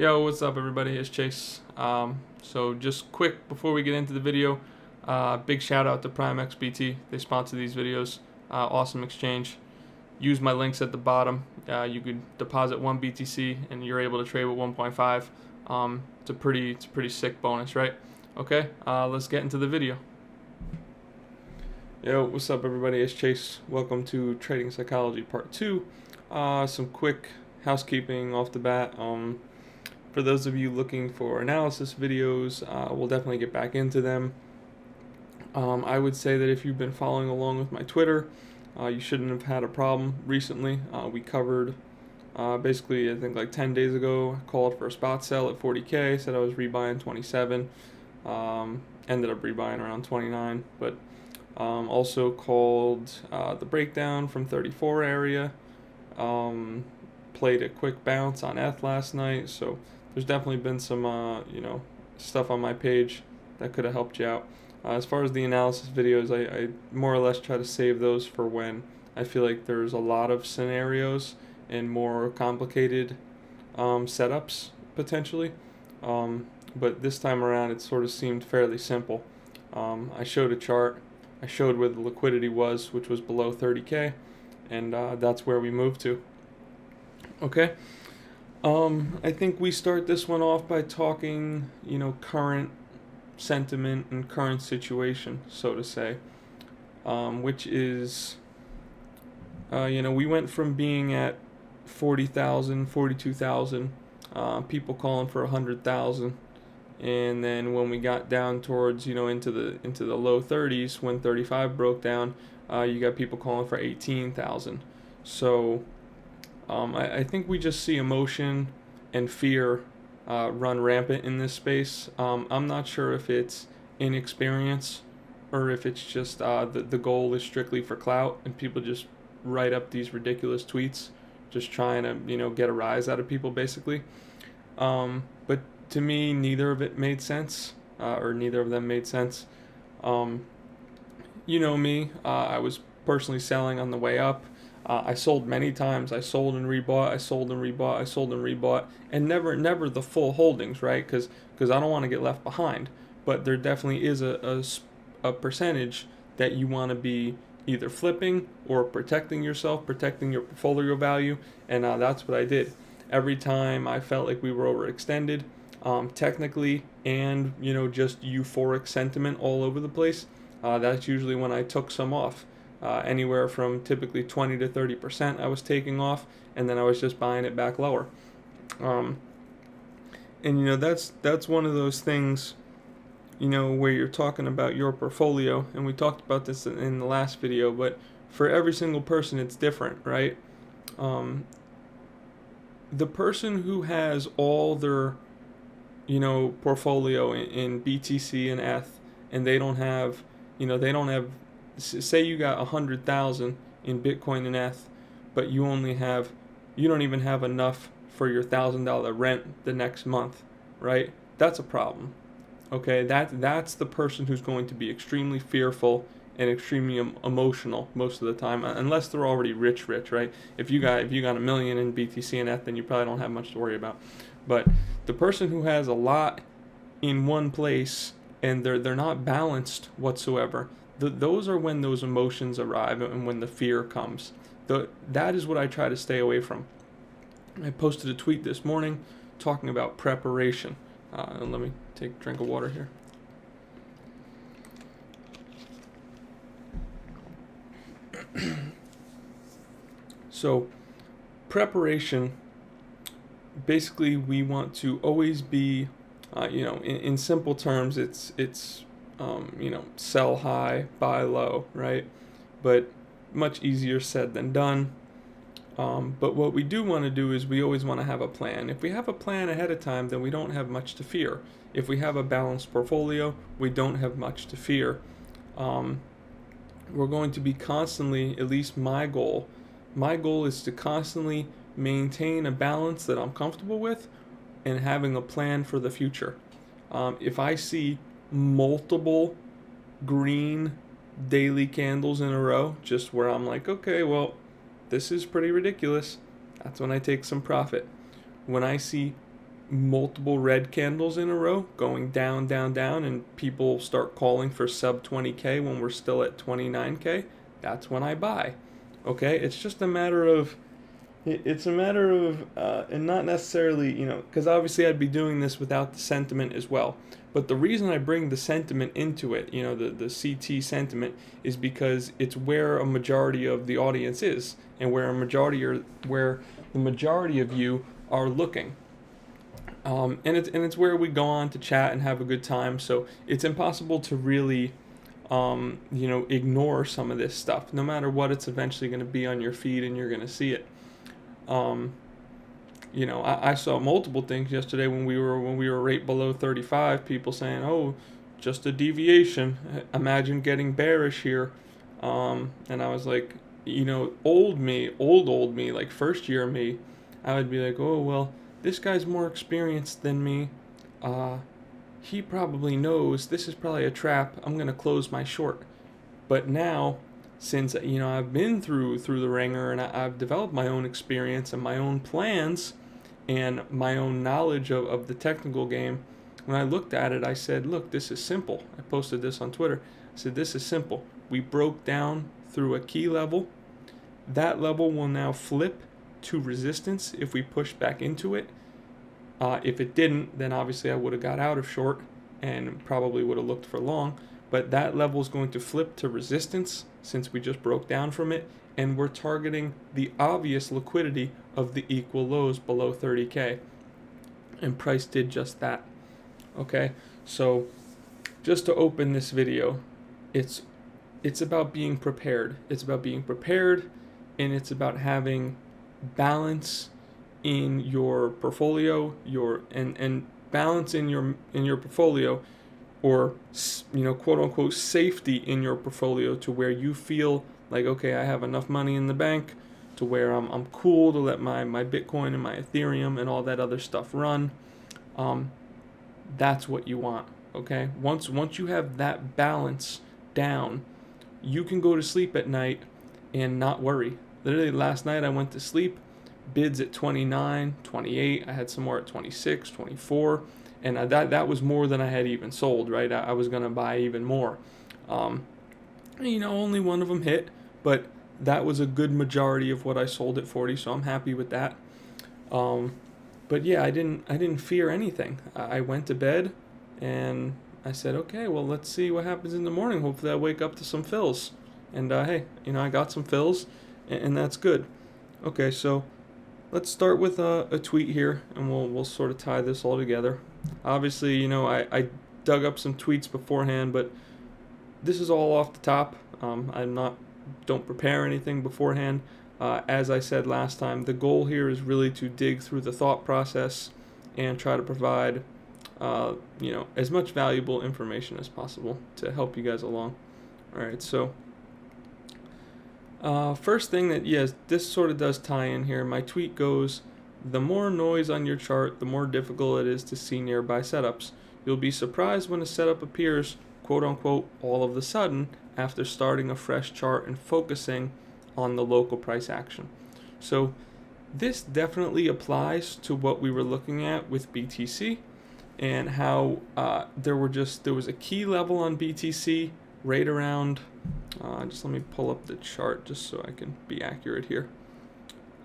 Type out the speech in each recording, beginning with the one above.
Yo, what's up everybody? It's Chase. So just quick before we get into the video, big shout out to Prime XBT. They sponsor these videos. Awesome exchange. Use my links at the bottom. You could deposit 1 BTC and you're able to trade with 1.5. It's a pretty sick bonus, right? Okay, let's get into the video. Yo, what's up everybody? It's Chase. Welcome to Trading Psychology Part 2. Some quick housekeeping off the bat. For those of you looking for analysis videos, we'll definitely get back into them. I would say that if you've been following along with my Twitter, you shouldn't have had a problem recently. We covered, basically, I think like 10 days ago, I called for a spot sell at 40K, said I was rebuying 27, ended up rebuying around 29, but also called the breakdown from 34 area, played a quick bounce on ETH last night, so there's definitely been some, stuff on my page that could have helped you out. As far as the analysis videos, I more or less try to save those for when I feel like there's a lot of scenarios and more complicated setups, potentially. But this time around, it sort of seemed fairly simple. I showed a chart. I showed where the liquidity was, which was below 30K, and that's where we moved to. Okay. I think we start this one off by talking, current sentiment and current situation, so to say, which is, we went from being at 40,000, 42,000, people calling for 100,000, and then when we got down towards, into the low 30s, when 35 broke down, you got people calling for 18,000. So I think we just see emotion and fear run rampant in this space. I'm not sure if it's inexperience or if it's just the goal is strictly for clout and people just write up these ridiculous tweets just trying to get a rise out of people basically. But to me, neither of it made sense, or neither of them made sense. Me, I was personally selling on the way up. I sold many times. I sold and rebought. I sold and rebought. I sold and rebought, and never the full holdings, right? Because I don't want to get left behind. But there definitely is a percentage that you want to be either flipping or protecting yourself, protecting your portfolio value, and that's what I did. Every time I felt like we were overextended, technically, and just euphoric sentiment all over the place, that's usually when I took some off. Anywhere from typically 20 to 30% I was taking off, and then I was just buying it back lower. And that's one of those things, where you're talking about your portfolio, and we talked about this in the last video, but for every single person it's different, right? The person who has all their portfolio in BTC and ETH, and they don't have say you got 100,000 in Bitcoin and ETH, but you don't even have enough for your $1,000 rent the next month, right? That's a problem. Okay, that's the person who's going to be extremely fearful and extremely emotional most of the time, unless they're already rich, right? If you got $1 million in BTC and ETH, then you probably don't have much to worry about. But the person who has a lot in one place and they're not balanced whatsoever, those are when those emotions arrive and when the fear comes. That is what I try to stay away from. I posted a tweet this morning talking about preparation. And let me take a drink of water here. So, preparation, basically we want to always be, in simple terms, it's sell high, buy low, right? But much easier said than done. But what we do want to do is we always want to have a plan. If we have a plan ahead of time, then we don't have much to fear. If we have a balanced portfolio, we don't have much to fear. We're going to be constantly, at least my goal is to constantly maintain a balance that I'm comfortable with and having a plan for the future. If I see multiple green daily candles in a row, just where I'm like, okay, well, this is pretty ridiculous, that's when I take some profit. When I see multiple red candles in a row going down, down, down, and people start calling for sub 20K when we're still at 29K, that's when I buy. Okay, it's just a matter of it's a matter of, and not necessarily, because obviously I'd be doing this without the sentiment as well. But the reason I bring the sentiment into it, the CT sentiment, is because it's where a majority of the audience is, and where where the majority of you are looking. And it's where we go on to chat and have a good time. So it's impossible to really, ignore some of this stuff. No matter what, it's eventually going to be on your feed, and you're going to see it. I saw multiple things yesterday when we were right below 35. People saying, "Oh, just a deviation. Imagine getting bearish here." And I was like, old me, like first year me, I would be like, "Oh well, this guy's more experienced than me. He probably knows this is probably a trap. I'm gonna close my short." But now, since I've been through the ringer, and I've developed my own experience and my own plans and my own knowledge of the technical game, when I looked at it, I said, look, this is simple. I posted this on Twitter. I said, this is simple. We broke down through a key level. That level will now flip to resistance if we push back into it. If it didn't, then obviously I would have got out of short and probably would have looked for long. But that level is going to flip to resistance since we just broke down from it, and we're targeting the obvious liquidity of the equal lows below 30K. And price did just that. Okay, so just to open this video, it's about being prepared. It's about being prepared, and it's about having balance in your portfolio, and balance in your portfolio, or quote unquote safety in your portfolio, to where you feel like, okay, I have enough money in the bank to where I'm cool to let my Bitcoin and my Ethereum and all that other stuff run. That's what you want. Okay, once you have that balance down, you can go to sleep at night and not worry. Literally last night I went to sleep, bids at 29, 28, I had some more at 26, 24, and that was more than I had even sold, right? I was going to buy even more. Only one of them hit, but that was a good majority of what I sold at 40, so I'm happy with that. But yeah, I didn't fear anything. I went to bed and I said, okay, well, let's see what happens in the morning. Hopefully I wake up to some fills. And hey, I got some fills, and that's good. Okay, so let's start with a tweet here, and we'll sort of tie this all together. Obviously, I dug up some tweets beforehand, but this is all off the top. Don't prepare anything beforehand. As I said last time, the goal here is really to dig through the thought process and try to provide, as much valuable information as possible to help you guys along. All right, so first thing that, yes, this sort of does tie in here. My tweet goes, the more noise on your chart, the more difficult it is to see nearby setups. You'll be surprised when a setup appears, quote unquote, all of a sudden after starting a fresh chart and focusing on the local price action. So this definitely applies to what we were looking at with BTC, and how there was a key level on BTC right around, just let me pull up the chart just so I can be accurate here.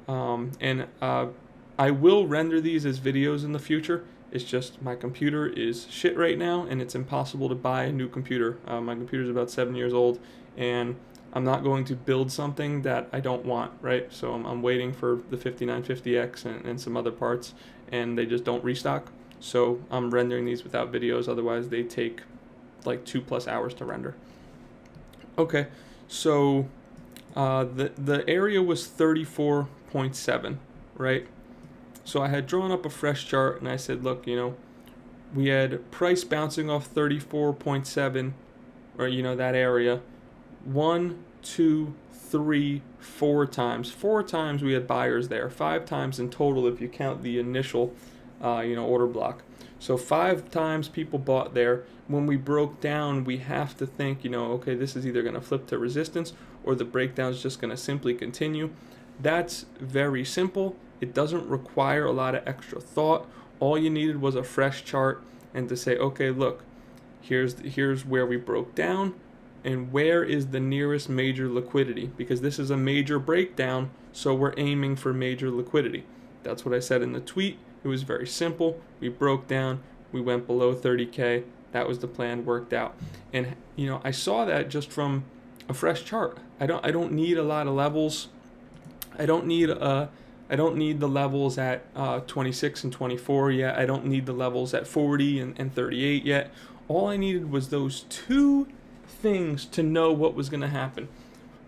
I will render these as videos in the future. It's just my computer is shit right now, and it's impossible to buy a new computer. My computer's about 7 years old, and I'm not going to build something that I don't want, right? So I'm waiting for the 5950X and some other parts, and they just don't restock. So I'm rendering these without videos, otherwise they take like 2+ hours to render. Okay, so the area was 34.7, right? So I had drawn up a fresh chart, and I said, look, we had price bouncing off 34.7, or that area, 1, 2, 3, 4 times. 4 times we had buyers there. 5 times in total if you count the initial, order block. So 5 times people bought there. When we broke down, we have to think, okay, this is either going to flip to resistance, or the breakdown is just going to simply continue. That's very simple. It doesn't require a lot of extra thought All you needed was a fresh chart and to say, okay, look, here's where we broke down and where is the nearest major liquidity, because this is a major breakdown, so we're aiming for major liquidity. That's what I said in the tweet. It was very simple. We broke down, we went below 30K. That was the plan, worked out. And I saw that just from a fresh chart. I don't need a lot of levels. I don't need the levels at 26 and 24 yet. I don't need the levels at 40 and 38 yet. All I needed was those two things to know what was going to happen.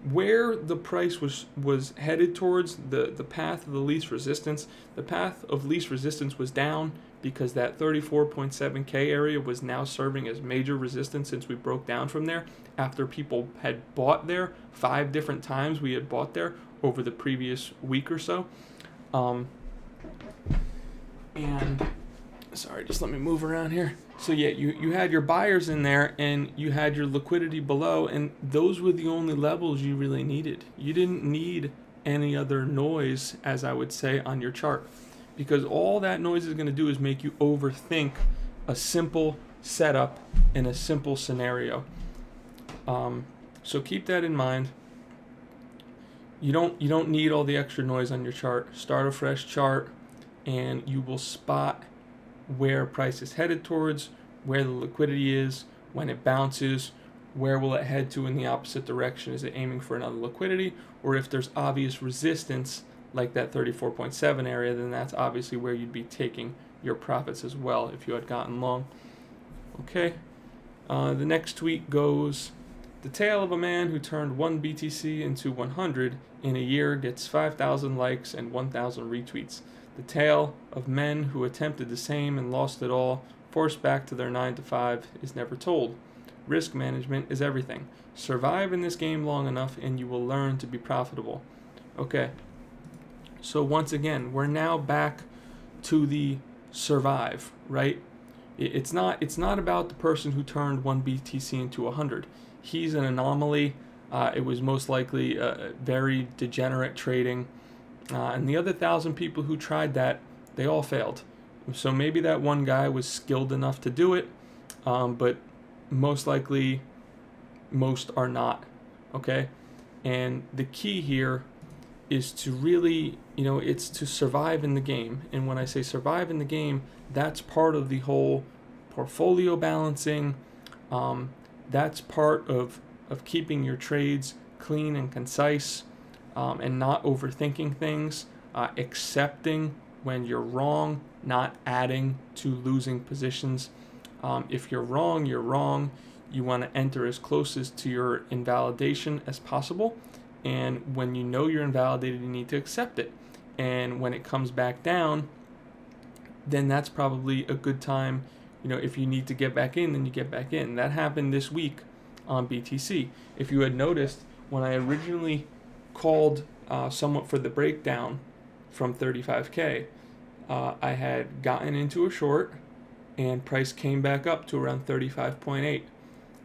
Where the price was headed towards, the path of the least resistance. The path of least resistance was down because that 34.7K area was now serving as major resistance since we broke down from there after people had bought there 5 different times. We had bought there over the previous week or so. And sorry, just let me move around here. So yeah, you had your buyers in there and you had your liquidity below, and those were the only levels you really needed. You didn't need any other noise, as I would say, on your chart, because all that noise is going to do is make you overthink a simple setup in a simple scenario. So keep that in mind. You don't need all the extra noise on your chart. Start a fresh chart and you will spot where price is headed towards, where the liquidity is, when it bounces, where will it head to in the opposite direction. Is it aiming for another liquidity? Or if there's obvious resistance like that 34.7 area, then that's obviously where you'd be taking your profits as well if you had gotten long. Okay, the next tweet goes, the tale of a man who turned 1 BTC into 100 in a year gets 5,000 likes and 1,000 retweets. The tale of men who attempted the same and lost it all, forced back to their 9 to 5, is never told. Risk management is everything. Survive in this game long enough and you will learn to be profitable. Okay, so once again, we're now back to the survive, right? It's not about the person who turned 1 BTC into 100. He's an anomaly. It was most likely very degenerate trading. And the other 1,000 people who tried that, they all failed. So maybe that one guy was skilled enough to do it, but most likely most are not, okay? And the key here is to really, it's to survive in the game. And when I say survive in the game, that's part of the whole portfolio balancing. That's part of keeping your trades clean and concise. And not overthinking things, accepting when you're wrong, not adding to losing positions. If you're wrong, you're wrong. You want to enter as close as to your invalidation as possible. And when you know you're invalidated, you need to accept it. And when it comes back down, then that's probably a good time. If you need to get back in, then you get back in. That happened this week on BTC. If you had noticed, when I originally called somewhat for the breakdown from 35K, I had gotten into a short and price came back up to around 35.8.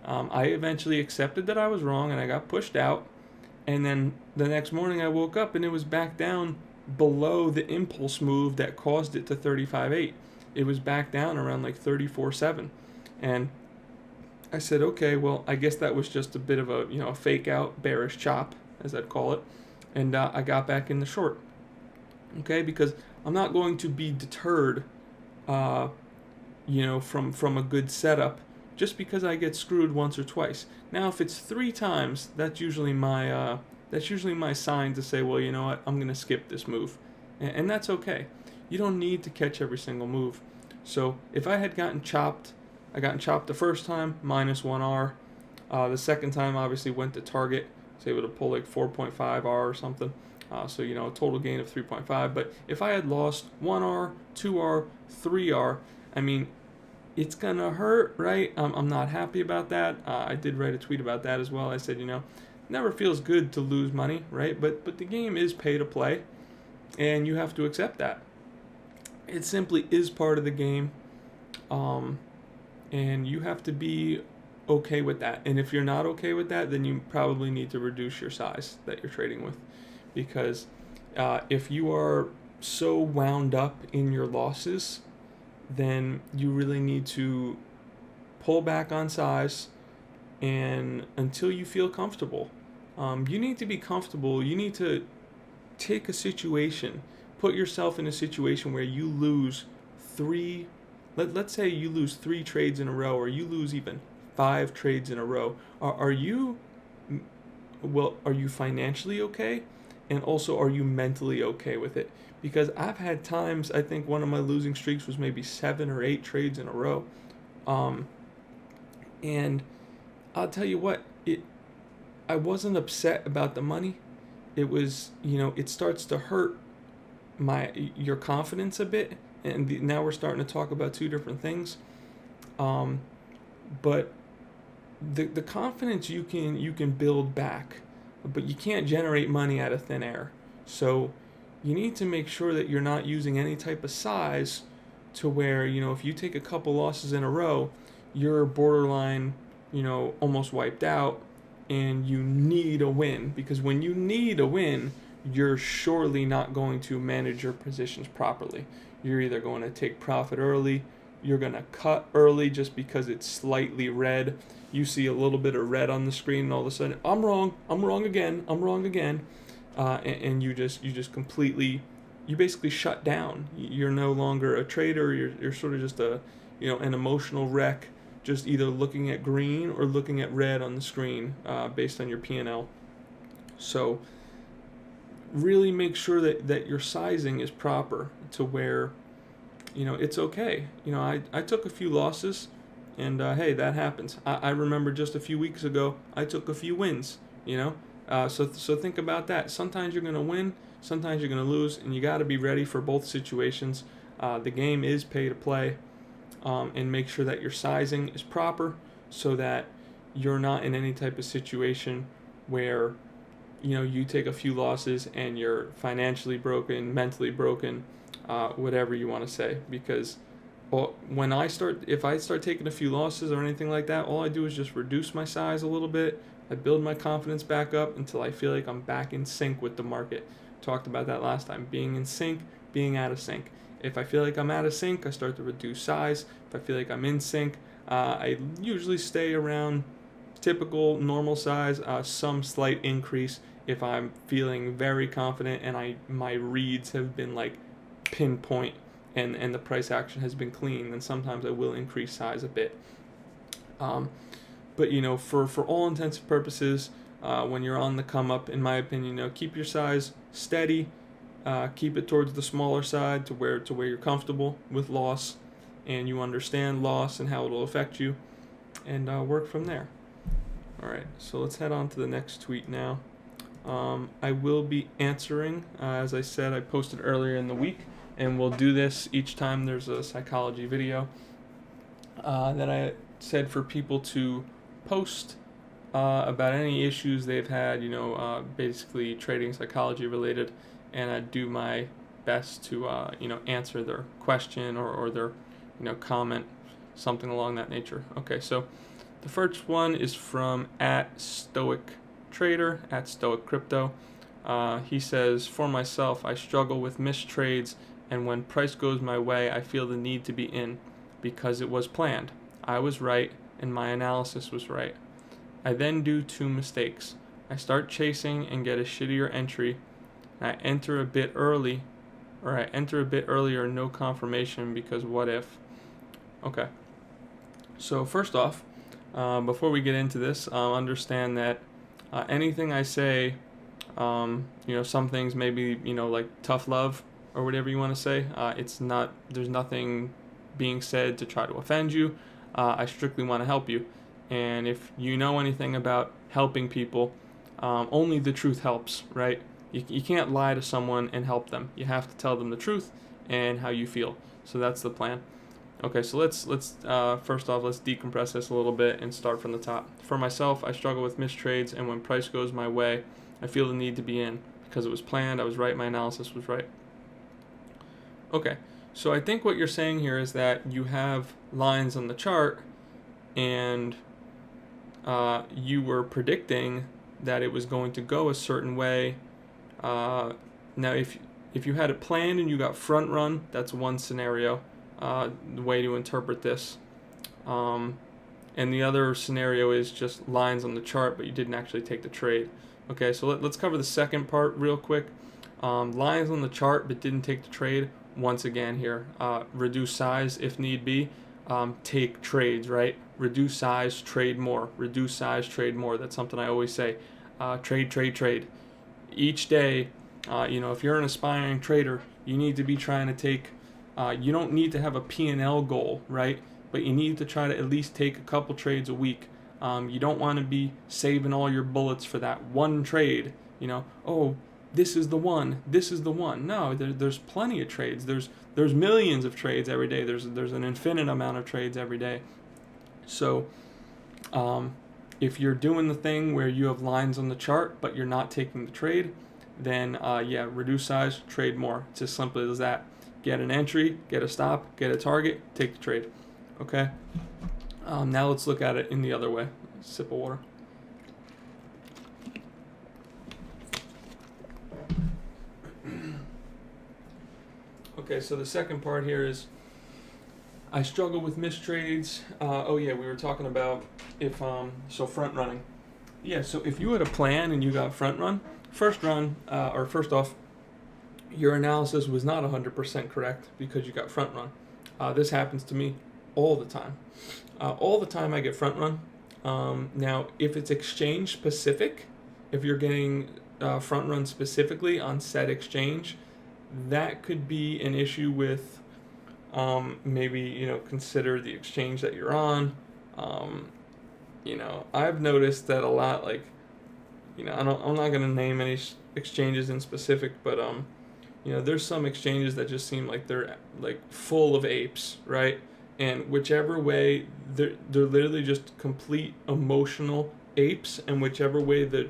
I eventually accepted that I was wrong and I got pushed out, and then the next morning I woke up and it was back down below the impulse move that caused it to 35.8. It was back down around like 34.7, and I said, okay, well, I guess that was just a bit of a fake out bearish chop, as I'd call it, and I got back in the short, okay, because I'm not going to be deterred, from a good setup just because I get screwed once or twice. Now, if it's 3 times, that's usually my sign to say, well, you know what, I'm gonna skip this move, and that's okay. You don't need to catch every single move. So if I had gotten chopped, I got chopped the first time, minus 1R. The second time, obviously, went to target. Was able to pull like 4.5R or something. So, a total gain of 3.5. But if I had lost 1R, 2R, 3R, I mean, it's going to hurt, right? I'm not happy about that. I did write a tweet about that as well. I said, never feels good to lose money, right? But the game is pay to play, and you have to accept that. It simply is part of the game, and you have to be okay with that. And if you're not okay with that, then you probably need to reduce your size that you're trading with, because if you are so wound up in your losses then you really need to pull back on size and until you feel comfortable. You need to be comfortable. You need to take a situation, put yourself in a situation where you lose three, let's say you lose 3 trades in a row, or you lose even 5 trades in a row. Are you, well, are you financially okay? And also, are you mentally okay with it? Because I've had times, I think one of my losing streaks was maybe 7 or 8 trades in a row. Um, and I'll tell you what, I wasn't upset about the money. It was, it starts to hurt your confidence a bit, and now we're starting to talk about 2 different things. Um, but the confidence you can build back, but you can't generate money out of thin air. So you need to make sure that you're not using any type of size to where, if you take a couple losses in a row, you're borderline, almost wiped out, and you need a win. Because when you need a win, you're surely not going to manage your positions properly. You're either going to take profit early, you're going to cut early just because it's slightly red. You see a little bit of red on the screen, and all of a sudden, I'm wrong again, and you just completely, you basically shut down. You're no longer a trader. You're sort of just an emotional wreck, just either looking at green or looking at red on the screen, based on your P&L. So really make sure that your sizing is proper to where, it's okay. I took a few losses, and hey, that happens. I remember just a few weeks ago, I took a few wins, so think about that. Sometimes you're going to win, sometimes you're going to lose, and you got to be ready for both situations. The game is pay to play, and make sure that your sizing is proper so that you're not in any type of situation where, you take a few losses and you're financially broken, mentally broken, whatever you want to say. Because if I start taking a few losses or anything like that, all I do is just reduce my size a little bit. I build my confidence back up until I feel like I'm back in sync with the market. Talked about that last time. Being in sync, being out of sync. If I feel like I'm out of sync, I start to reduce size. If I feel like I'm in sync, I usually stay around typical normal size, some slight increase if I'm feeling very confident and my reads have been like pinpoint, and the price action has been clean. Then sometimes I will increase size a bit. But for all intents and purposes, when you're on the come up, in my opinion, keep your size steady. Keep it towards the smaller side to where you're comfortable with loss, and you understand loss and how it will affect you, and work from there. All right, so let's head on to the next tweet now. I will be answering, as I said, I posted earlier in the week, and we'll do this each time there's a psychology video, that I said for people to post about any issues they've had, basically trading psychology related, and I do my best to answer their question or their comment, something along that nature. Okay, so the first one is from @StoicTrader, @StoicCrypto. He says, for myself, I struggle with missed trades, and when price goes my way, I feel the need to be in because it was planned. I was right, and my analysis was right. I then do 2 mistakes. I start chasing and get a shittier entry. I enter a bit early, or I enter a bit earlier, no confirmation because what if? Okay. So first off, before we get into this, understand that anything I say, some things maybe, like tough love or whatever you want to say, there's nothing being said to try to offend you. I strictly want to help you. And if you know anything about helping people, only the truth helps, right? You can't lie to someone and help them. You have to tell them the truth and how you feel. So that's the plan. Okay, so let's first off, let's decompress this a little bit and start from the top. For myself, I struggle with missed trades, and when price goes my way, I feel the need to be in because it was planned, I was right, my analysis was right. Okay, so I think what you're saying here is that you have lines on the chart, and you were predicting that it was going to go a certain way. Now, if you had it planned and you got front run, that's one scenario. the way to interpret this. And the other scenario is just lines on the chart, but you didn't actually take the trade. Okay, so let's cover the second part real quick. Lines on the chart, but didn't take the trade. Once again here, reduce size if need be. Take trades, right? Reduce size, trade more. Reduce size, trade more. That's something I always say. Trade. Each day, if you're an aspiring trader, you need to be trying to take, you don't need to have a P&L goal, right? But you need to try to at least take a couple trades a week. You don't want to be saving all your bullets for that one trade. Oh, this is the one. No, there's plenty of trades. There's millions of trades every day. There's an infinite amount of trades every day. So, if you're doing the thing where you have lines on the chart but you're not taking the trade, then reduce size, trade more. It's as simple as that. Get an entry, get a stop, get a target, take the trade. Okay. Now let's look at it in the other way. Sip of water. Okay, so the second part here is I struggle with missed trades. We were talking about if front running. Yeah, so if you had a plan and you got front run, first off, your analysis was not 100% correct because you got front run. This happens to me all the time. All the time I get front run. Now, if it's exchange specific, if you're getting front run specifically on said exchange, that could be an issue with maybe consider the exchange that you're on. I've noticed that a lot. I'm not going to name any exchanges in specific, but there's some exchanges that just seem like they're full of apes, right? And whichever way they're literally just complete emotional apes, and whichever way the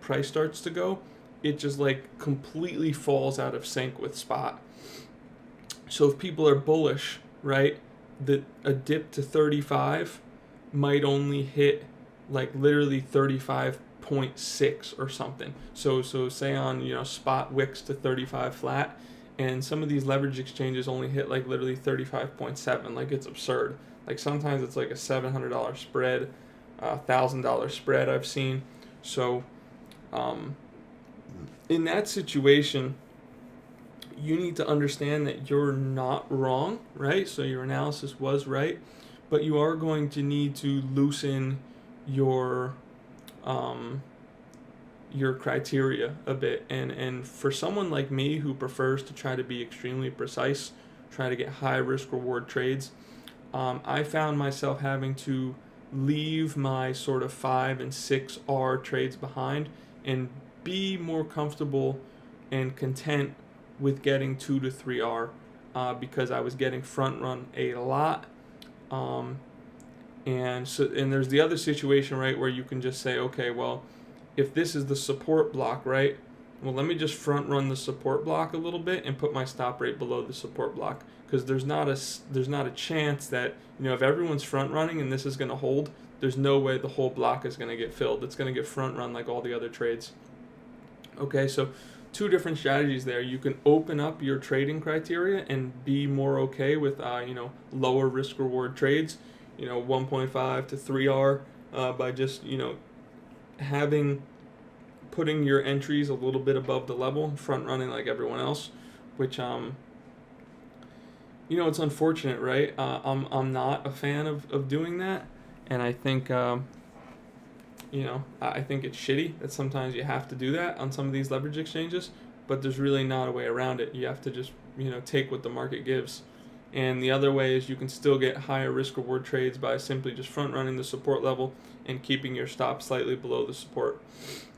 price starts to go, it just completely falls out of sync with spot. So if people are bullish, right, a dip to 35 might only hit literally 35.6 or something. So say on spot wicks to 35 flat, and some of these leverage exchanges only hit literally 35.7. It's absurd. Sometimes it's a $700 spread, $1,000 spread I've seen. So in that situation, you need to understand that you're not wrong, right? So your analysis was right, but you are going to need to loosen your criteria a bit. And for someone like me who prefers to try to be extremely precise, try to get high risk reward trades, I found myself having to leave my sort of 5 and 6 R trades behind and be more comfortable and content with getting 2 to 3 R because I was getting front run a lot. And there's the other situation, right, where you can just say, okay, well, if this is the support block, right, well, let me just front run the support block a little bit and put my stop rate below the support block, because there's not a chance that if everyone's front running and this is going to hold, there's no way the whole block is going to get filled. It's going to get front run like all the other trades. Okay, so 2 different strategies there. You can open up your trading criteria and be more okay with lower risk reward trades, 1.5 to 3R by just putting your entries a little bit above the level, front running like everyone else, which it's unfortunate, right? I'm not a fan of doing that, and I think I think it's shitty that sometimes you have to do that on some of these leverage exchanges, but there's really not a way around it. You have to just take what the market gives. And the other way is you can still get higher risk reward trades by simply just front running the support level and keeping your stop slightly below the support.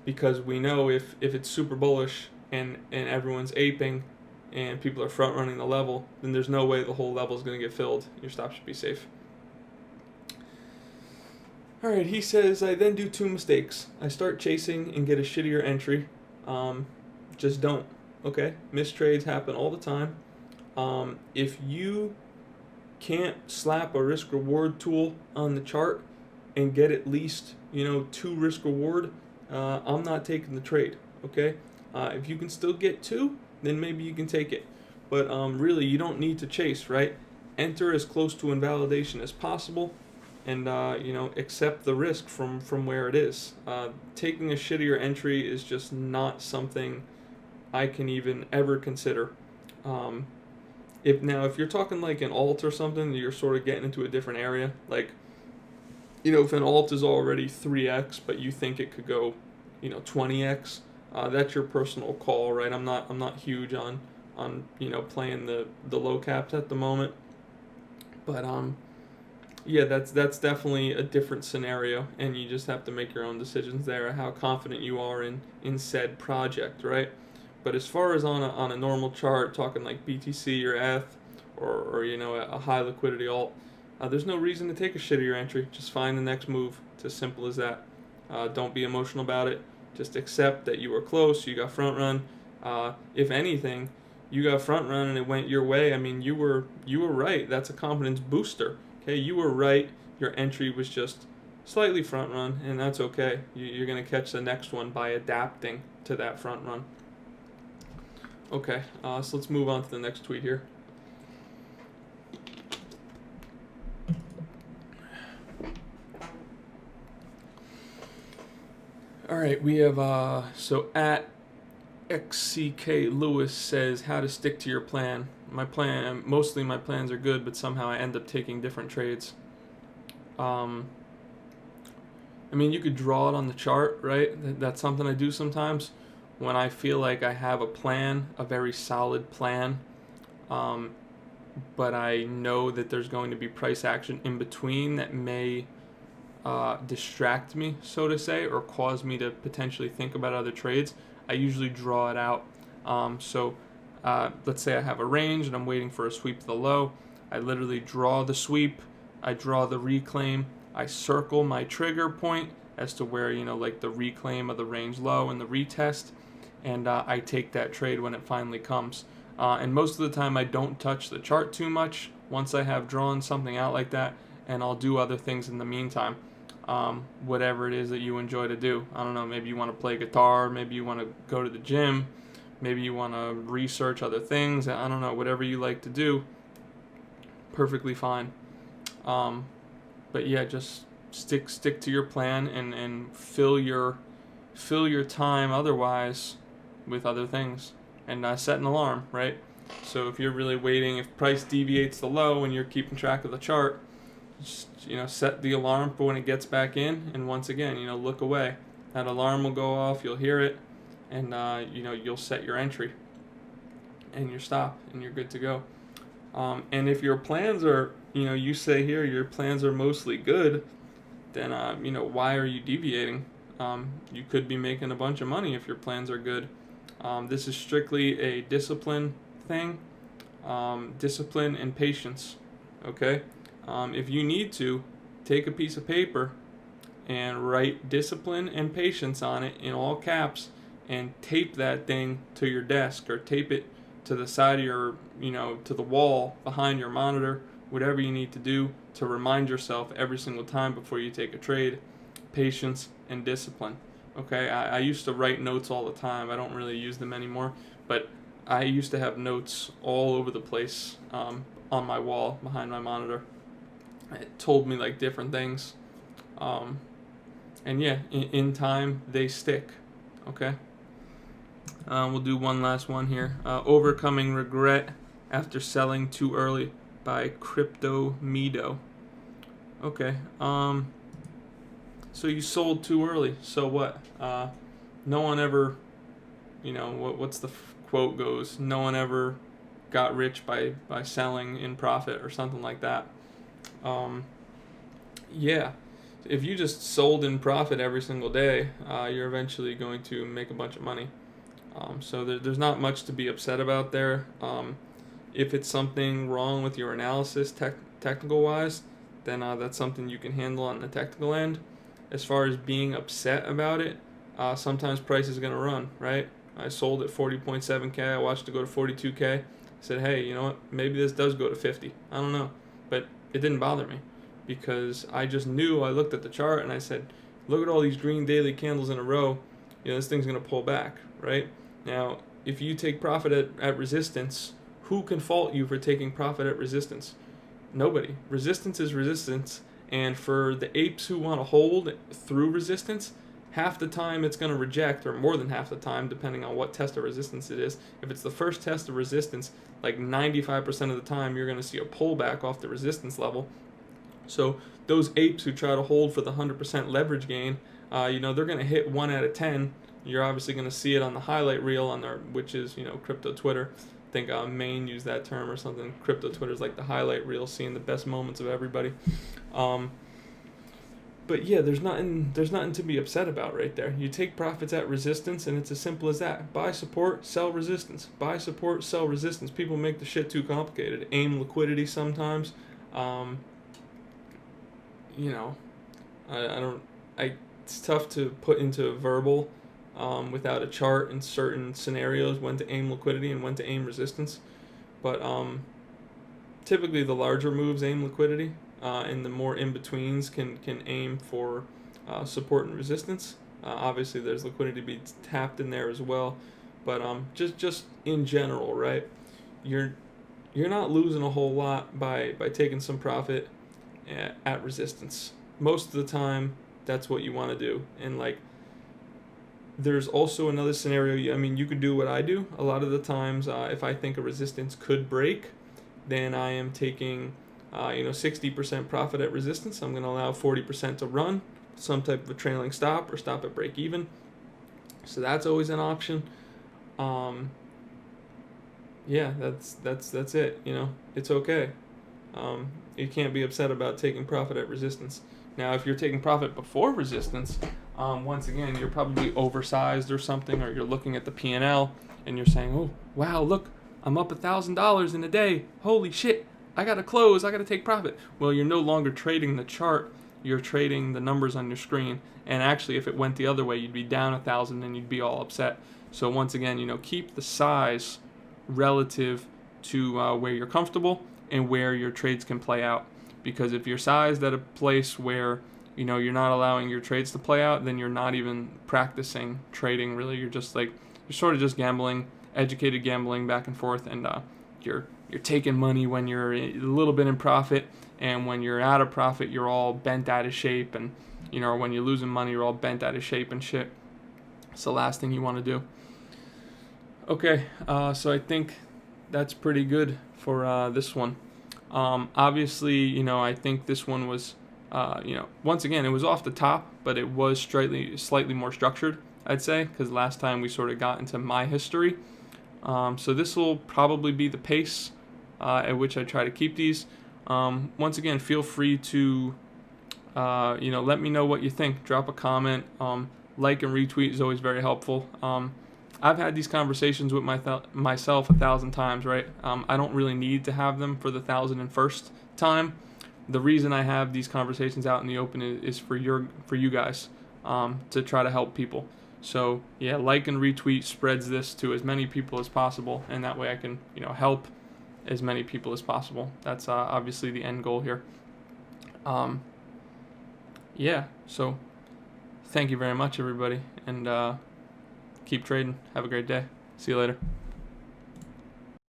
Because we know if it's super bullish and everyone's aping and people are front running the level, then there's no way the whole level is going to get filled. Your stop should be safe. Alright, he says, I then do 2 mistakes. I start chasing and get a shittier entry. Just don't. Okay? Missed trades happen all the time. If you can't slap a risk reward tool on the chart and get at least 2 risk reward, I'm not taking the trade. Okay? If you can still get 2, then maybe you can take it. But really, you don't need to chase, right? Enter as close to invalidation as possible, and accept the risk from where it is. Taking a shittier entry is just not something I can even ever consider. Um, if you're talking like an alt or something, you're sort of getting into a different area. Like, if an alt is already 3x, but you think it could go, 20x, that's your personal call, right? I'm not huge on playing the low caps at the moment, but yeah, that's definitely a different scenario, and you just have to make your own decisions there, how confident you are in said project, right? But as far as on a normal chart, talking like BTC or ETH, or a high liquidity alt, there's no reason to take a shittier entry. Just find the next move. It's as simple as that. Don't be emotional about it. Just accept that you were close. You got front run. If anything, you got front run and it went your way. I mean, you were right. That's a confidence booster. Okay, you were right. Your entry was just slightly front run, and that's okay. You're gonna catch the next one by adapting to that front run. Okay, so let's move on to the next tweet here. All right, we have so at XCK Lewis says how to stick to your plan. Mostly my plans are good, but somehow I end up taking different trades. I mean, you could draw it on the chart, right? That's something I do sometimes when I feel like I have a plan, a very solid plan, but I know that there's going to be price action in between that may distract me, so to say, or cause me to potentially think about other trades. I usually draw it out. Let's say I have a range and I'm waiting for a sweep to the low. I literally draw the sweep, I draw the reclaim, I circle my trigger point as to where, like the reclaim of the range low and the retest, and I take that trade when it finally comes. And most of the time I don't touch the chart too much once I have drawn something out like that, and I'll do other things in the meantime. Whatever it is that you enjoy to do. I don't know, maybe you want to play guitar, maybe you want to go to the gym, maybe you want to research other things. I don't know, whatever you like to do, perfectly fine. But yeah, just stick to your plan and fill your time otherwise with other things, and set an alarm, right? So if you're really waiting, if price deviates the low and you're keeping track of the chart, just set the alarm for when it gets back in, and once again, look away. That alarm will go off, you'll hear it, and you'll set your entry and your stop, and you're good to go. And if your plans are, you say here your plans are mostly good, then why are you deviating? You could be making a bunch of money if your plans are good. This is strictly a discipline thing, discipline and patience. Okay. If you need to, take a piece of paper and write discipline and patience on it in all caps, and tape that thing to your desk, or tape it to the side of your, to the wall behind your monitor, whatever you need to do to remind yourself every single time before you take a trade. Patience and discipline. Okay, I used to write notes all the time. I don't really use them anymore, but I used to have notes all over the place on my wall behind my monitor. It told me like different things, and yeah, in time they stick. Okay, we'll do one last one here. Overcoming regret after selling too early by Crypto Mido. Okay, so you sold too early. So what? No one ever, what's the quote goes? No one ever got rich by selling in profit or something like that. Yeah, if you just sold in profit every single day, you're eventually going to make a bunch of money. So there's not much to be upset about there. If it's something wrong with your analysis, technical wise, then that's something you can handle on the technical end. As far as being upset about it, sometimes price is going to run, right? I sold at 40.7K. I watched it go to 42K. I said, hey, you know what? Maybe this does go to 50. I don't know. But it didn't bother me, because I just knew. I looked at the chart and I said, look at all these green daily candles in a row. This thing's going to pull back, right? Now, if you take profit at resistance who can fault you for taking profit at resistance? Nobody. Resistance is resistance, and for the apes who want to hold through resistance, half the time it's going to reject, or more than half the time, depending on what test of resistance it is. If it's the first test of resistance, like 95% of the time, you're going to see a pullback off the resistance level. So those apes who try to hold for the 100% leverage gain, they're going to hit 1 out of 10. You're obviously going to see it on the highlight reel on their, which is crypto Twitter. I think Maine used that term or something. Crypto Twitter is like the highlight reel, seeing the best moments of everybody. But yeah, there's nothing to be upset about right there. You take profits at resistance, and it's as simple as that. Buy support, sell resistance. Buy support, sell resistance. People make the shit too complicated. Aim liquidity sometimes. It's tough to put into verbal without a chart in certain scenarios when to aim liquidity and when to aim resistance. But typically the larger moves aim liquidity, and the more in-betweens can aim for support and resistance. Obviously there's liquidity to be tapped in there as well. But just in general, right? You're not losing a whole lot by taking some profit at resistance. Most of the time, that's what you want to do. And there's also another scenario. I mean, you could do what I do. A lot of the times, if I think a resistance could break, then I am taking 60% profit at resistance. I'm going to allow 40% to run, some type of a trailing stop or stop at break even. So that's always an option. That's it. It's okay. You can't be upset about taking profit at resistance. Now, if you're taking profit before resistance, once again, you're probably oversized or something, or you're looking at the P&L and you're saying, oh, wow, look, I'm up $1,000 in a day. Holy shit, I got to close. I got to take profit. Well, you're no longer trading the chart. You're trading the numbers on your screen. And actually, if it went the other way, you'd be down 1,000 and you'd be all upset. So once again, keep the size relative to where you're comfortable and where your trades can play out. Because if you're sized at a place where you're not allowing your trades to play out, then you're not even practicing trading. Really, you're sort of just gambling, educated gambling back and forth, and you're taking money when you're a little bit in profit, and when you're out of profit, you're all bent out of shape, and or when you're losing money, you're all bent out of shape and shit. It's the last thing you want to do. Okay, so I think that's pretty good for this one. Obviously, I think this one was, once again, it was off the top, but it was slightly more structured, I'd say, because last time we sort of got into my history. So this will probably be the pace at which I try to keep these. Once again, feel free to, let me know what you think. Drop a comment. Like and retweet is always very helpful. I've had these conversations with myself 1,000 times, right? I don't really need to have them for the 1,001st time. The reason I have these conversations out in the open is for you guys, to try to help people. So yeah, like and retweet spreads this to as many people as possible, and that way I can help as many people as possible. That's obviously the end goal here. So thank you very much, everybody, and keep trading. Have a great day. See you later.